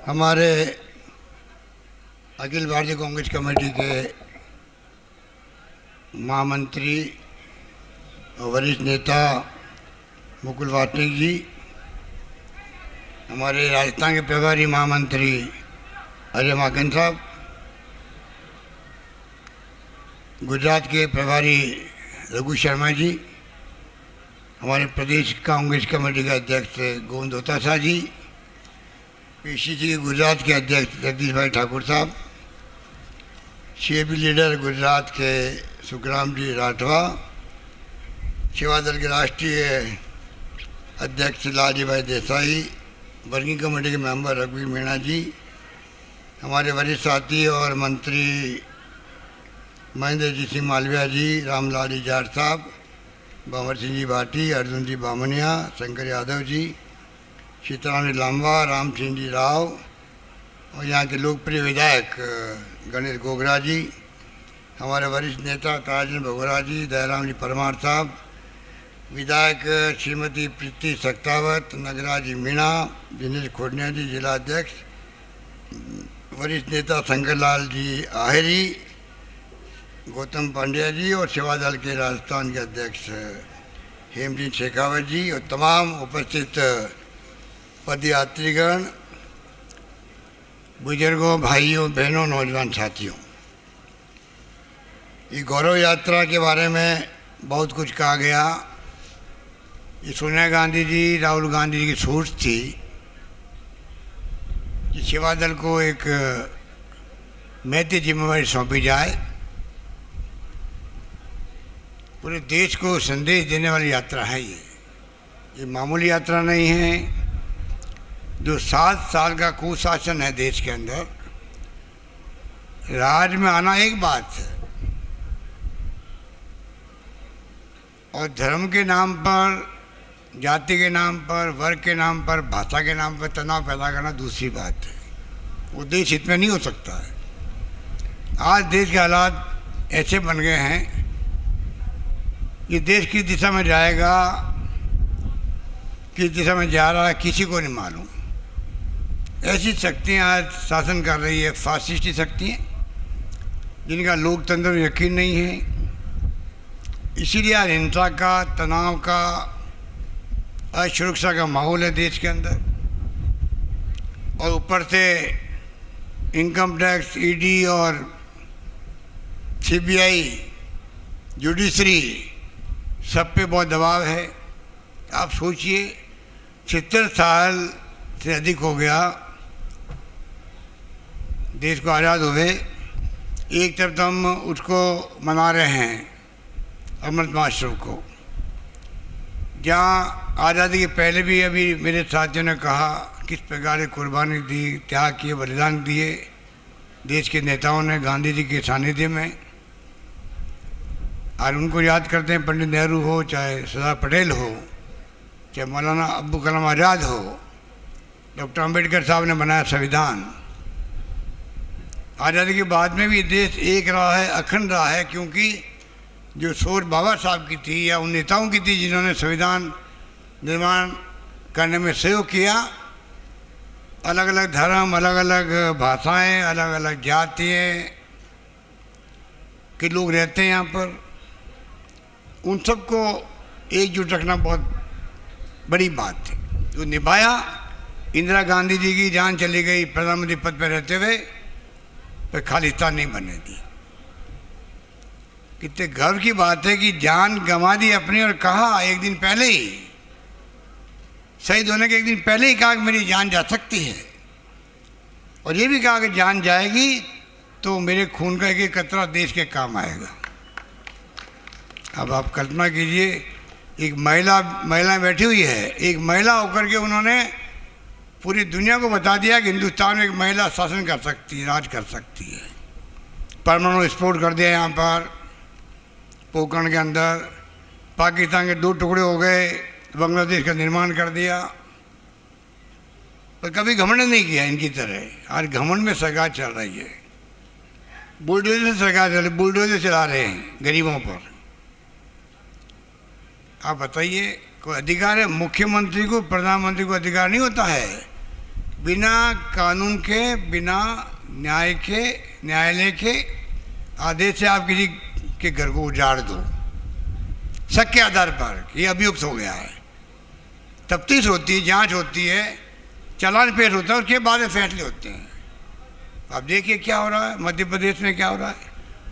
हमारे अखिल भारतीय कांग्रेस कमेटी के महामंत्री और वरिष्ठ नेता मुकुल वासनिक जी, हमारे राजस्थान के प्रभारी महामंत्री अजय माकन साहब, गुजरात के प्रभारी रघु शर्मा जी, हमारे प्रदेश कांग्रेस कमेटी के अध्यक्ष गोविंद होतासा जी, पीसीसी के गुजरात के अध्यक्ष जगदीश भाई ठाकुर साहब, सीएपी लीडर गुजरात के सुखराम जी राठवा, सेवा दल के राष्ट्रीय अध्यक्ष लालजी भाई देसाई, वर्किंग कमेटी के मेंबर रघुवीर मीणा जी, हमारे वरिष्ठ साथी और मंत्री महेंद्र जी सिंह मालविया जी, रामलाल जी जाट साहब, बाबर सिंह जी भाटी, अर्जुन जी बामनिया, शंकर यादव जी, सीताराम जी लांबा, राम सिंह जी राव और यहाँ के लोकप्रिय विधायक गणेश गोगरा जी, हमारे वरिष्ठ नेता ताराचंद भगोरा जी, दयाराम जी परमार साहब, विधायक श्रीमती प्रीति सक्तावत, नगराज जी मीणा, दिनेश खोडनिया जी जिला अध्यक्ष, वरिष्ठ नेता शंकरलाल जी आहिरी, गौतम पांड्या जी और सेवा दल के राजस्थान के अध्यक्ष हेमचंद शेखावत जी और तमाम उपस्थित पदयात्रीगण, बुजुर्गों, भाइयों, बहनों, नौजवान साथियों, ये गौरव यात्रा के बारे में बहुत कुछ कहा गया। ये सोनिया गांधी जी, राहुल गांधी जी की सोच थी कि सेवा दल को एक महती जिम्मेवारी सौंपी जाए, पूरे देश को संदेश देने वाली यात्रा है। ये मामूली यात्रा नहीं है। जो 7 साल का कुशासन है देश के अंदर, राज में आना एक बात है और धर्म के नाम पर, जाति के नाम पर, वर्ग के नाम पर, भाषा के नाम पर तनाव पैदा करना दूसरी बात है। वो देश हित में नहीं हो सकता है। आज देश के हालात ऐसे बन गए हैं कि देश किस दिशा में जाएगा, किस दिशा में जा रहा है, किसी को नहीं मालूम। ऐसी शक्तियाँ आज शासन कर रही है, फासिस्टी शक्तियाँ, जिनका लोकतंत्र में यकीन नहीं है। इसीलिए आज हिंसा का, तनाव का, असुरक्षा का माहौल है देश के अंदर। और ऊपर से इनकम टैक्स, ईडी और सीबीआई, जुडिशरी, सब पे बहुत दबाव है। आप सोचिए, 70 साल से अधिक हो गया देश को आज़ाद हुए। एक तरफ तो हम उसको मना रहे हैं, अमृत महोत्सव को, जहाँ आज़ादी के पहले भी अभी मेरे साथियों ने कहा किस प्रकार की कुर्बानी दी, त्याग किए, बलिदान दिए देश के नेताओं ने गांधी जी के सानिध्य में। और उनको याद करते हैं, पंडित नेहरू हो, चाहे सरदार पटेल हो, चाहे मौलाना अब्दुल कलाम आज़ाद हो, डॉक्टर अंबेडकर साहब ने बनाया संविधान। आज़ादी के बाद में भी देश एक रहा है, अखंड रहा है, क्योंकि जो सोच बाबा साहब की थी या उन नेताओं की थी जिन्होंने संविधान निर्माण करने में सहयोग किया। अलग अलग धर्म, अलग अलग भाषाएं, अलग अलग जातियाँ के लोग रहते हैं यहाँ पर, उन सबको एकजुट रखना बहुत बड़ी बात थी। जो निभाया। इंदिरा गांधी जी की जान चली गई प्रधानमंत्री पद पर रहते हुए, पर खालिस्तान नहीं बनने दी। कितने गर्व की बात है कि जान गंवा दी अपनी, और कहा एक दिन पहले ही, शहीद होने के एक दिन पहले ही कहा कि मेरी जान जा सकती है, और ये भी कहा कि जान जाएगी तो मेरे खून का एक कतरा देश के काम आएगा। अब आप कल्पना कीजिए, एक महिला बैठी हुई है, एक महिला होकर के उन्होंने पूरी दुनिया को बता दिया कि हिंदुस्तान में एक महिला शासन कर सकती है, राज कर सकती है। परमाणु विस्फोट कर दिया यहाँ पर पोखरण के अंदर, पाकिस्तान के 2 टुकड़े हो गए, बांग्लादेश का निर्माण कर दिया। पर कभी घमंड नहीं किया इनकी तरह। आज घमंड में सरकार चल रही है, बुलडोजर से सरकार चल रही, बुलडोजर चला रहे हैं गरीबों पर। आप बताइए, कोई अधिकार है? मुख्यमंत्री को, प्रधानमंत्री को अधिकार नहीं होता है बिना कानून के, बिना न्यायालय के आदेश से आप किसी के घर को उजाड़ दो शक के आधार पर, ये अभियुक्त हो गया है, तफ्तीश होती है, जांच होती है, चालान पेश होता है, उसके बाद में फैसले होते हैं। आप देखिए क्या हो रहा है मध्य प्रदेश में, क्या हो रहा है।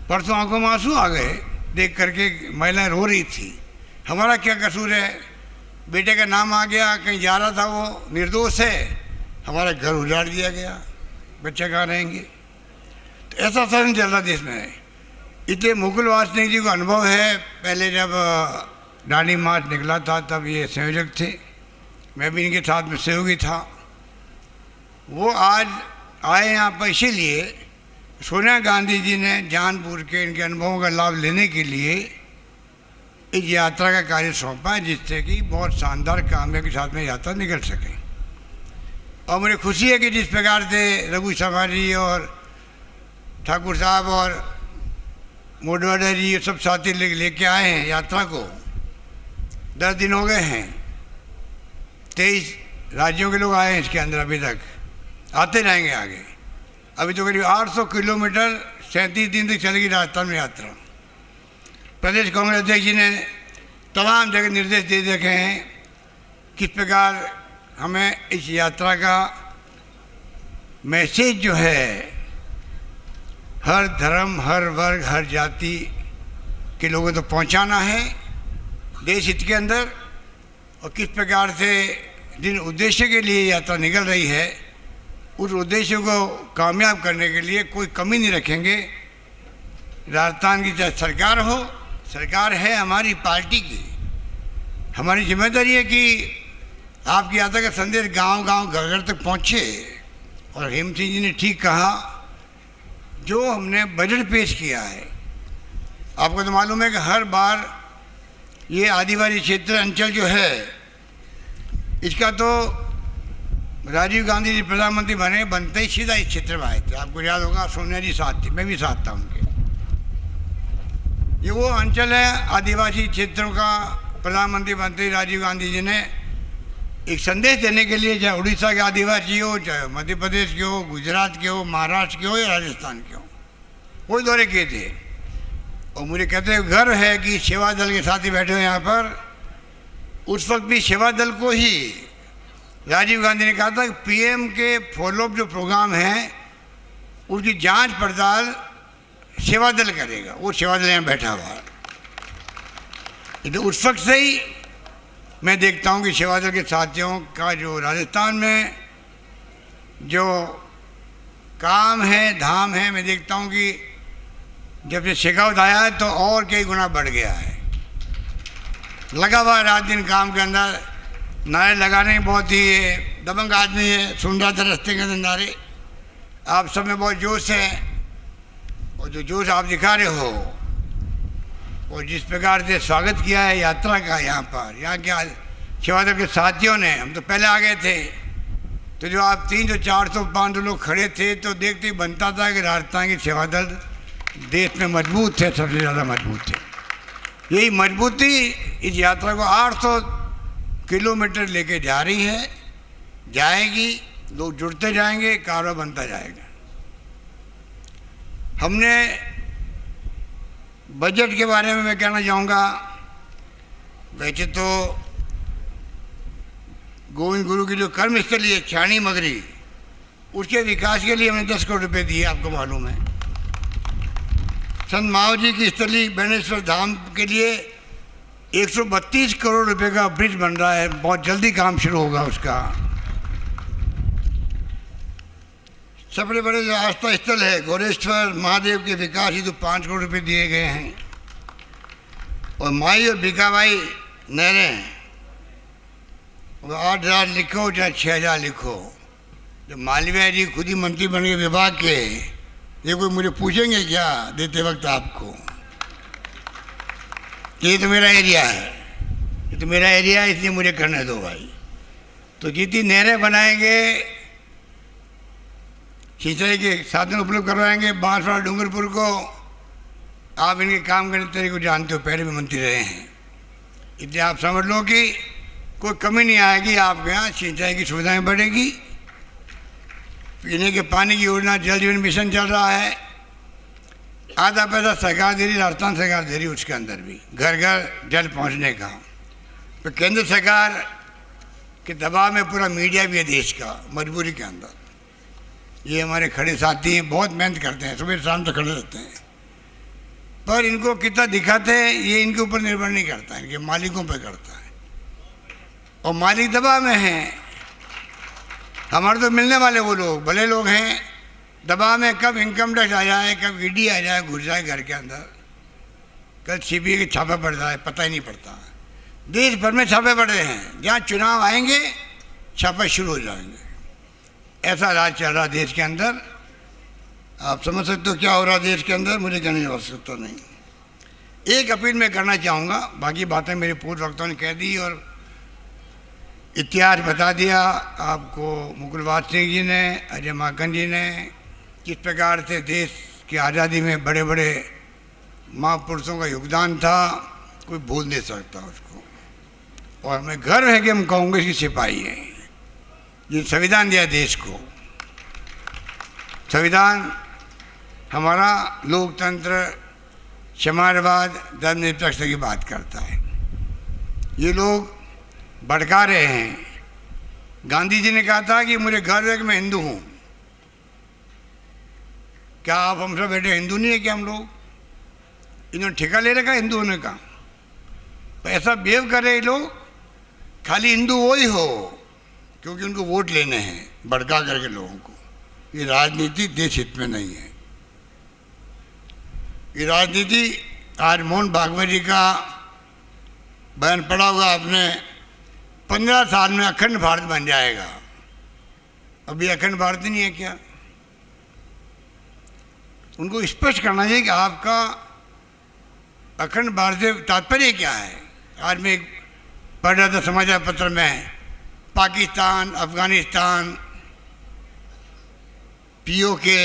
परसों आंखों में आंसू आ गए देख करके, महिलाएं रो रही थी, हमारा क्या कसूर है, बेटे का नाम आ गया, कहीं जा रहा था वो, निर्दोष है, हमारा घर उजाड़ दिया गया, बच्चे कहाँ रहेंगे। तो ऐसा शासन चल रहा देश में। इसलिए मुकुल वासनिक जी को अनुभव है, पहले जब दांडी मार्च निकला था तब ये संयोजक थे, मैं भी इनके साथ में सहयोगी था। वो आज आए यहाँ पर इसीलिए सोनिया गांधी जी ने जानबूझ के इनके अनुभवों का लाभ लेने के लिए इस यात्रा का कार्य सौंपा है, जिससे कि बहुत शानदार कामयाबी के साथ में यात्रा निकल सके। और मुझे खुशी है कि जिस प्रकार से रघु शर्मा जी और ठाकुर साहब और मोडवाडा जी ये सब साथी लेके आए हैं यात्रा को। 10 दिन हो गए हैं, 23 राज्यों के लोग आए हैं इसके अंदर, अभी तक आते रहेंगे आगे। अभी तो करीब 800 किलोमीटर 37 दिन तक चलेगी राजस्थान में यात्रा। प्रदेश कांग्रेस अध्यक्ष जी ने तमाम जगह निर्देश दे रखे हैं किस प्रकार हमें इस यात्रा का मैसेज जो है हर धर्म, हर वर्ग, हर जाति के लोगों तक पहुंचाना है देश हित के अंदर। और किस प्रकार से जिन उद्देश्य के लिए यात्रा निकल रही है उस उद्देश्य को कामयाब करने के लिए कोई कमी नहीं रखेंगे। राजस्थान की चाहे सरकार हो, सरकार है हमारी पार्टी की, हमारी जिम्मेदारी है कि आपकी यात्रा का संदेश गांव-गांव, घर-घर तक पहुंचे। और हेम सिंह जी ने ठीक कहा, जो हमने बजट पेश किया है, आपको तो मालूम है कि हर बार ये आदिवासी क्षेत्र अंचल जो है इसका तो राजीव गांधी जी प्रधानमंत्री बनते ही सीधा इस क्षेत्र में आए थे। आपको याद होगा सोनिया जी साथ थी, मैं भी साथ था उनके। ये वो अंचल है आदिवासी क्षेत्रों का, प्रधानमंत्री बनते ही राजीव गांधी जी ने एक संदेश देने के लिए, चाहे उड़ीसा के आदिवासी हो, चाहे मध्य प्रदेश के हो, गुजरात के हो, महाराष्ट्र के हो या राजस्थान के हो, कोई दौरे किए थे। और मुझे कहते हैं गर्व है कि सेवा दल के साथी बैठे हुए यहाँ पर, उस वक्त भी सेवा दल को ही राजीव गांधी ने कहा था कि पीएम के फॉलोअप जो प्रोग्राम हैं उसकी जांच पड़ताल सेवा दल करेगा। वो सेवा दल यहाँ बैठा हुआ है। तो उस वक्त से ही मैं देखता हूँ कि सेवा दल के साथियों का जो राजस्थान में जो काम है, धाम है, मैं देखता हूँ कि जब से शेखावत आया है तो और कई गुना बढ़ गया है। लगा हुआ है रात दिन काम के अंदर, नारे लगाने बहुत ही दबंग आदमी है, सुन रहा था रास्ते के अंदर नारे। आप सब में बहुत जोश है और जो जोश आप दिखा रहे हो और जिस प्रकार से स्वागत किया है यात्रा का यहाँ पर, यहाँ के सेवा दल के साथियों ने, हम तो पहले आ गए थे, तो जो आप 300, 400, 500 लोग खड़े थे तो देखते ही बनता था कि राजस्थान की सेवा दल देश में मजबूत थे, सबसे ज़्यादा मजबूत थे। यही मजबूती इस यात्रा को 800 किलोमीटर लेके जा रही है, जाएगी, लोग जुड़ते जाएंगे, कारोबार बनता जाएगा। हमने बजट के बारे में मैं कहना चाहूँगा, वैसे तो गोविंद गुरु की जो कर्मस्थली है छाणी मगरी, उसके विकास के लिए हमने 10 करोड़ रुपए दिए, आपको मालूम है। संत माओ जी की स्थली बेणेश्वर धाम के लिए 132 करोड़ रुपए का ब्रिज बन रहा है, बहुत जल्दी काम शुरू होगा उसका। सबसे बड़े जो आस्था स्थल है गोरेश्वर महादेव के विकास ही तो 5 करोड़ रुपए दिए गए हैं। और माई और भिकाबाई नहरें, 8,000 लिखो चाहे 6,000 लिखो। जो मालवीय जी खुद ही मंत्री बन गए विभाग के, ये कोई मुझे पूछेंगे क्या देते वक्त आपको? ये तो मेरा एरिया है, ये तो मेरा एरिया है, इसलिए मुझे करने दो भाई। तो जितनी नहरें बनाएंगे, सिंचाई के साधन उपलब्ध करवाएंगे, बांसवाड़ा डूंगरपुर को, आप इनके काम करने तरीके को जानते हो, पहले भी मंत्री रहे हैं, इसलिए आप समझ लो कि कोई कमी नहीं आएगी आपके यहाँ, सिंचाई की सुविधाएं बढ़ेगी पीने के पानी की योजना जल जीवन मिशन चल रहा है, आधा पैसा सरकार दे रही, राजस्थान सरकार दे रही, उसके अंदर भी घर घर जल पहुंचने का। तो केंद्र सरकार के दबाव में पूरा मीडिया भी है देश का, मजबूरी के अंदर। ये हमारे खड़े साथी हैं, बहुत मेहनत करते हैं, सुबह शाम तो खड़े रहते हैं, पर इनको कितना दिखाते हैं ये इनके ऊपर निर्भर नहीं करता, इनके मालिकों पर करता है, और मालिक दबाव में हैं। हमारे तो मिलने वाले वो लोग भले लोग हैं, दबाव में कब इनकम टैक्स आ जाए, कब ईडी आ जाए, घुस जाए घर के अंदर, कल सीबीआई के छापा पड़ जाए, पता ही नहीं पड़ता। देश भर में छापे पड़ रहे हैं, जहाँ चुनाव आएंगे छापे शुरू हो जाएंगे। ऐसा राज चल रहा देश के अंदर। आप समझ सकते हो क्या हो रहा देश के अंदर, मुझे कहने की आवश्यकता नहीं। एक अपील मैं करना चाहूँगा, बाकी बातें मेरे पूर्व वक्ताओं ने कह दी और इतिहास बता दिया आपको। मुकुलवास सिंह जी ने, अजय माकन जी ने किस प्रकार से देश की आज़ादी में बड़े बड़े महापुरुषों का योगदान था, कोई भूल नहीं सकता उसको। और हमें गर्व है कि हम कांग्रेस की सिपाही हैं, ये संविधान दिया देश को। संविधान हमारा लोकतंत्र, समाजवाद, धर्मनिरपेक्षता की बात करता है। ये लोग भड़का रहे हैं। गांधी जी ने कहा था कि मुझे गर्व है कि मैं हिंदू हूँ। क्या आप हम सब बेटे हिंदू नहीं है क्या हम लोग? इन्होंने ठेका ले रखा हिंदू होने का। ऐसा बिहेव कर रहे लोग, खाली हिंदू वो ही हो क्योंकि उनको वोट लेने हैं, भड़का करके लोगों को। ये राजनीति देश हित में नहीं है। ये राजनीति, आज मोहन भागवत जी का बयान पढ़ा होगा आपने, 15 साल में अखंड भारत बन जाएगा। अभी अखंड भारत नहीं है क्या? उनको स्पष्ट करना चाहिए कि आपका अखंड भारत से तात्पर्य क्या है। आज मैं पढ़ रहा था समाचार पत्र में, पाकिस्तान, अफगानिस्तान, पीओके,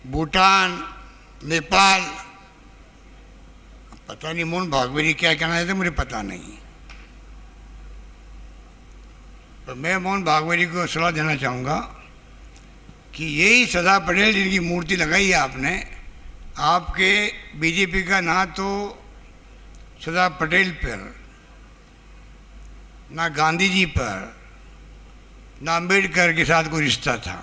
भूटान, नेपाल, पता नहीं मोहन भागवत जी क्या कहना चाहते, मुझे पता नहीं। तो मैं मोहन भागवत जी को सलाह देना चाहूँगा कि यही सरदार पटेल जिनकी मूर्ति लगाई है आपने, आपके बीजेपी का ना तो सरदार पटेल पर, ना गांधी जी पर, ना अम्बेडकर के साथ कोई रिश्ता था।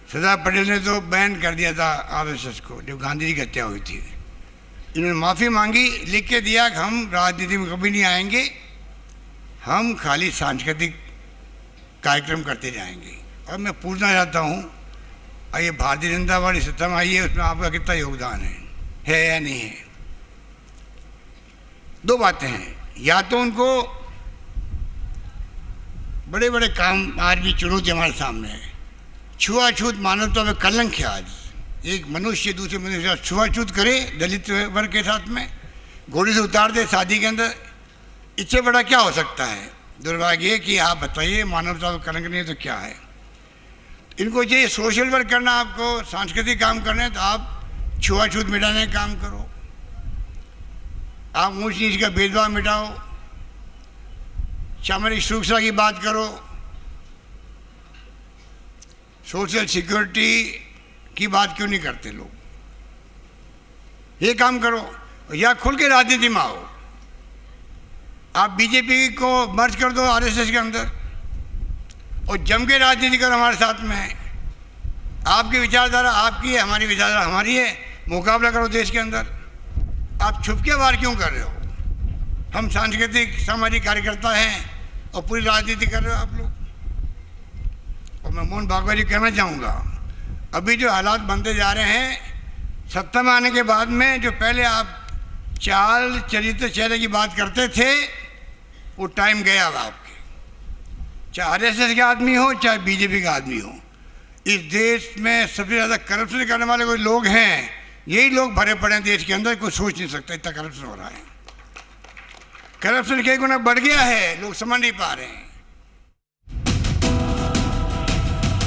सरदार पटेल ने तो बैन कर दिया था आरएसएस को जब गांधी जी की हत्या हुई थी। इन्होंने माफ़ी मांगी, लिख के दिया कि हम राजनीति में कभी नहीं आएंगे, हम खाली सांस्कृतिक कार्यक्रम करते जाएंगे। और मैं पूछना चाहता हूँ, ये भारतीय जनता पार्टी सत्ता में आई है, उसमें आपका कितना योगदान है या नहीं है? दो बातें हैं, या तो उनको बड़े बड़े काम, आज भी चुनौती हमारे सामने है, छुआछूत मानवता में कलंक है। आज एक मनुष्य दूसरे मनुष्य के साथ छुआछूत करे, दलित वर्ग के साथ में घोड़ी से उतार दे शादी के अंदर, इससे बड़ा क्या हो सकता है? दुर्भाग्य है कि आप बताइए, मानवता में कलंक नहीं है तो क्या है? इनको चाहिए सोशल वर्क करना, आपको सांस्कृतिक काम करना है तो आप छुआछूत मिटाने का काम करो, आप ऊंच नीच का भेदभाव मिटाओ, सामाजिक सुरक्षा की बात करो, सोशल सिक्योरिटी की बात क्यों नहीं करते लोग? ये काम करो, या खुल के राजनीति में आओ। आप बीजेपी को मर्ज कर दो आरएसएस के अंदर और जम के राजनीति करो हमारे साथ में। आपकी विचारधारा आपकी है, हमारी विचारधारा हमारी है, मुकाबला करो देश के अंदर। आप छुप के वार क्यों कर रहे हो? हम सांस्कृतिक सामाजिक कार्यकर्ता हैं और पूरी राजनीति कर रहे हो आप लोग। और मैं मोहन भागवत जी कहना चाहूँगा, अभी जो हालात बनते जा रहे हैं, सत्ता में आने के बाद में जो पहले आप चाल चरित्र चेहरे की बात करते थे, वो टाइम गया अब आपके। चाहे आरएसएस के आदमी हो, चाहे बीजेपी का आदमी हो, इस देश में सबसे ज़्यादा करप्शन करने वाले कोई लोग हैं, यही लोग भरे पड़े हैं देश के अंदर। कोई सोच नहीं सकता इतना करप्शन हो रहा है। करप्शन कई गुना बढ़ गया है, लोग समझ नहीं पा रहे हैं।